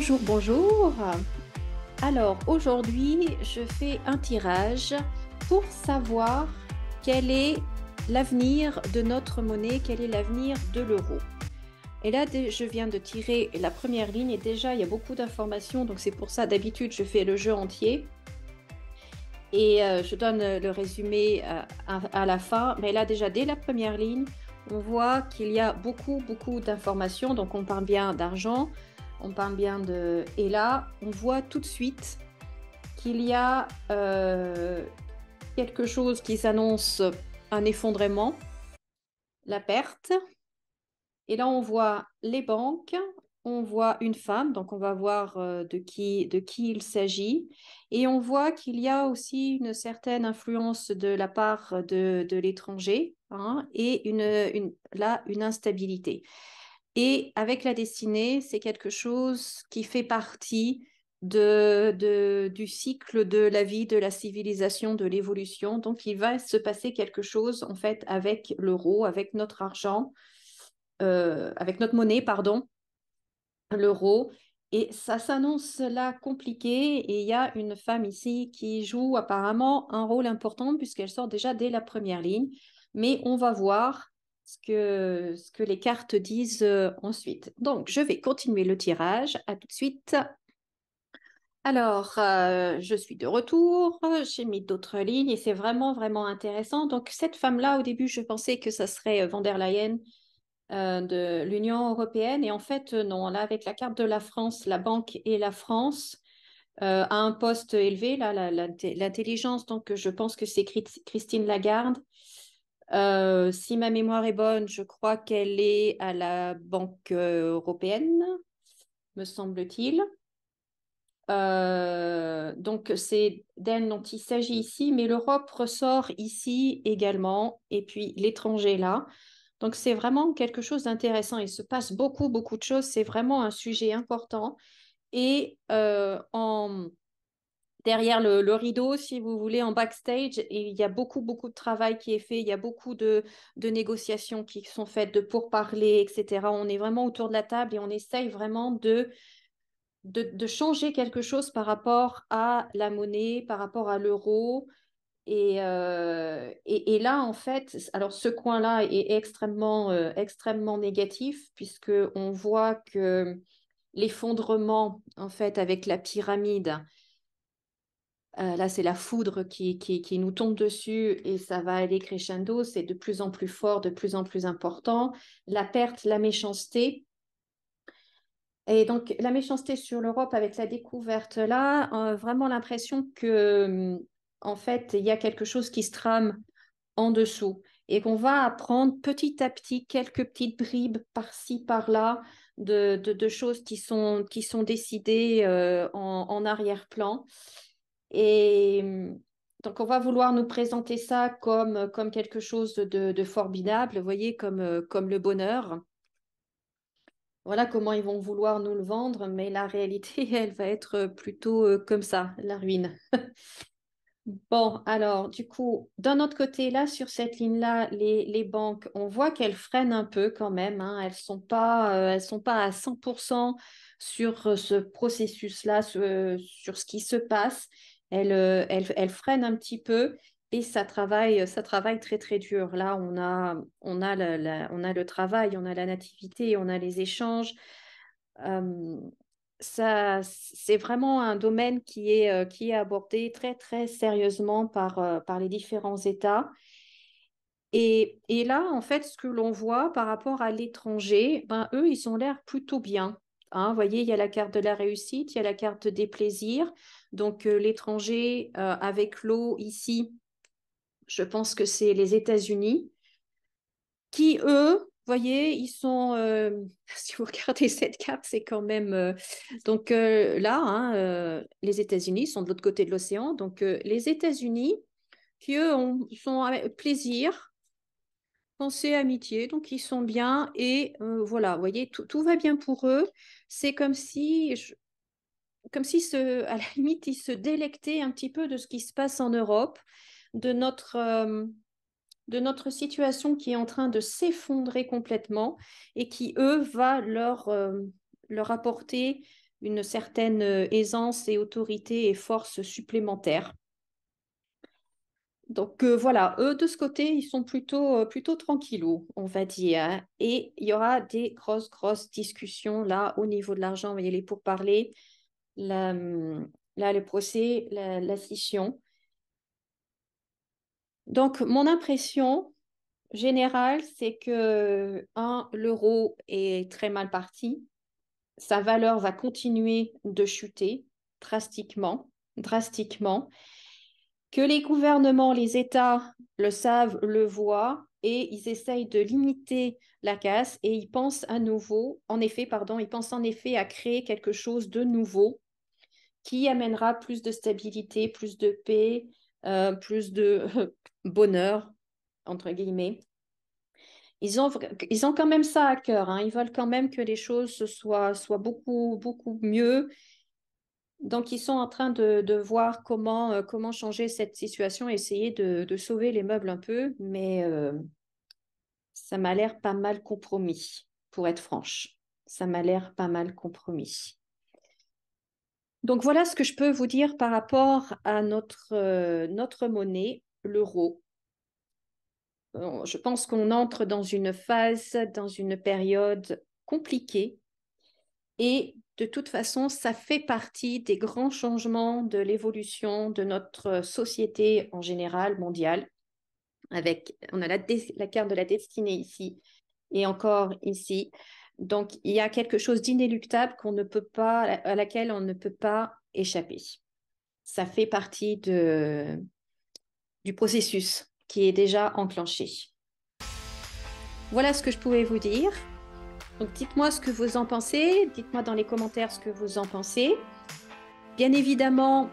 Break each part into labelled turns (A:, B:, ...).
A: Bonjour, bonjour. Alors aujourd'hui, je fais un tirage pour savoir quel est l'avenir de notre monnaie, quel est l'avenir de l'euro. Et là, je viens de tirer la première ligne et déjà, il y a beaucoup d'informations. Donc c'est pour ça, d'habitude, je fais le jeu entier et je donne le résumé à la fin. Mais là, déjà, dès la première ligne, on voit qu'il y a beaucoup d'informations. Donc on parle bien d'argent. On parle bien de... Et là, on voit tout de suite qu'il y a quelque chose qui s'annonce, un effondrement, la perte. Et là, on voit les banques, on voit une femme, donc on va voir de qui il s'agit. Et on voit qu'il y a aussi une certaine influence de la part de l'étranger, hein, et là, une instabilité. Et avec la destinée, c'est quelque chose qui fait partie du cycle de la vie, de la civilisation, de l'évolution. Donc, il va se passer quelque chose, en fait, avec l'euro, avec notre argent, avec notre monnaie, pardon, l'euro. Et ça s'annonce là compliqué. Et il y a une femme ici qui joue apparemment un rôle important puisqu'elle sort déjà dès la première ligne. Mais on va voir ce que les cartes disent ensuite. Donc, je vais continuer le tirage. À tout de suite. Alors, je suis de retour. J'ai mis d'autres lignes et c'est vraiment intéressant. Donc, cette femme-là, au début, je pensais que ça serait von der Leyen de l'Union européenne. Et en fait, non, là, avec la carte de la France, la banque et la France, à un poste élevé, là, l'intelligence, donc je pense que c'est Christine Lagarde. Si ma mémoire est bonne, je crois qu'elle est à la Banque européenne, me semble-t-il. Donc c'est d'elle dont il s'agit ici, mais l'Europe ressort ici également, et puis l'étranger là. Donc, c'est vraiment quelque chose d'intéressant. Il se passe beaucoup de choses. C'est vraiment un sujet important. Et derrière le rideau, si vous voulez, en backstage, il y a beaucoup de travail qui est fait. Il y a beaucoup de négociations qui sont faites, de pourparlers, etc. On est vraiment autour de la table et on essaye vraiment de changer quelque chose par rapport à la monnaie, par rapport à l'euro. Et là, en fait, alors ce coin-là est extrêmement négatif, puisqu'on voit que l'effondrement, en fait, avec la pyramide, là, c'est la foudre qui nous tombe dessus et ça va aller crescendo, c'est de plus en plus fort, de plus en plus important. La perte, la méchanceté. Et donc, la méchanceté sur l'Europe avec la découverte là, vraiment l'impression que, en fait, il y a quelque chose qui se trame en dessous et qu'on va apprendre petit à petit quelques petites bribes par-ci, par-là de choses qui sont décidées en arrière-plan. Et donc, on va vouloir nous présenter ça comme quelque chose de formidable, vous voyez, comme le bonheur. Voilà comment ils vont vouloir nous le vendre, mais la réalité, elle va être plutôt comme ça, la ruine. Bon, alors, du coup, d'un autre côté, là, sur cette ligne-là, les banques, on voit qu'elles freinent un peu quand même, hein. Elles sont pas à 100% sur ce processus-là, sur ce qui se passe. Elles freinent un petit peu et ça travaille très dur. Là, on a le travail, on a la nativité, on a les échanges. Euh, Ça, c'est vraiment un domaine qui est abordé très sérieusement par les différents États. Et là, en fait, ce que l'on voit par rapport à l'étranger, ben, eux, ils ont l'air plutôt bien. Hein, vous voyez, il y a la carte de la réussite, il y a la carte des plaisirs. Donc, l'étranger, avec l'eau ici, je pense que c'est les États-Unis qui, eux, vous voyez, ils sont, si vous regardez cette carte, c'est quand même... donc là, hein, les États-Unis sont de l'autre côté de l'océan. Donc les États-Unis, qui eux sont avec plaisir, pensée, amitié, donc ils sont bien. Et voilà, vous voyez, tout va bien pour eux. C'est comme si à la limite, ils se délectaient un petit peu de ce qui se passe en Europe, de notre situation qui est en train de s'effondrer complètement et qui, eux, va leur apporter une certaine aisance et autorité et force supplémentaire. Donc voilà, eux de ce côté, ils sont plutôt tranquillous, on va dire. Et il y aura des grosses discussions là au niveau de l'argent. Vous voyez, les pourparlers, là, le procès, la scission. Donc mon impression générale, c'est que l'euro est très mal parti. Sa valeur va continuer de chuter drastiquement, que les gouvernements, les États le savent, le voient, et ils essayent de limiter la casse et ils pensent ils pensent en effet à créer quelque chose de nouveau qui amènera plus de stabilité, plus de paix, plus de bonheur, entre guillemets. Ils ont quand même ça à cœur, hein. Ils veulent quand même que les choses soient beaucoup mieux. Donc, ils sont en train de voir comment changer cette situation, essayer de sauver les meubles un peu, mais ça m'a l'air pas mal compromis, pour être franche. Ça m'a l'air pas mal compromis. Donc, voilà ce que je peux vous dire par rapport à notre monnaie, l'euro. Je pense qu'on entre dans une phase, dans une période compliquée. Et de toute façon, ça fait partie des grands changements de l'évolution de notre société en général mondiale. On a la carte de la destinée ici et encore ici. Donc, il y a quelque chose d'inéluctable à laquelle on ne peut pas échapper. Ça fait partie du processus qui est déjà enclenché. Voilà ce que je pouvais vous dire. Donc, dites-moi ce que vous en pensez. Dites-moi dans les commentaires ce que vous en pensez. Bien évidemment,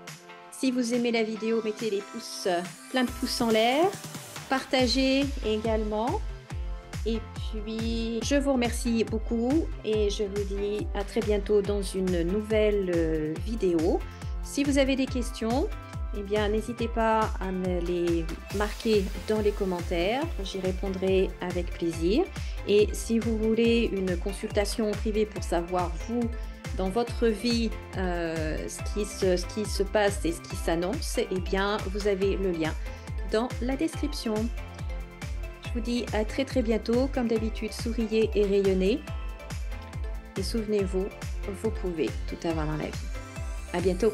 A: si vous aimez la vidéo, mettez plein de pouces en l'air. Partagez également. Et puis, je vous remercie beaucoup et je vous dis à très bientôt dans une nouvelle vidéo. Si vous avez des questions, eh bien, n'hésitez pas à me les marquer dans les commentaires. J'y répondrai avec plaisir. Et si vous voulez une consultation privée pour savoir, vous, dans votre vie, ce qui se passe et ce qui s'annonce, eh bien, vous avez le lien dans la description. Je vous dis à très bientôt. Comme d'habitude, souriez et rayonnez. Et souvenez-vous, vous pouvez tout avoir dans la vie. À bientôt.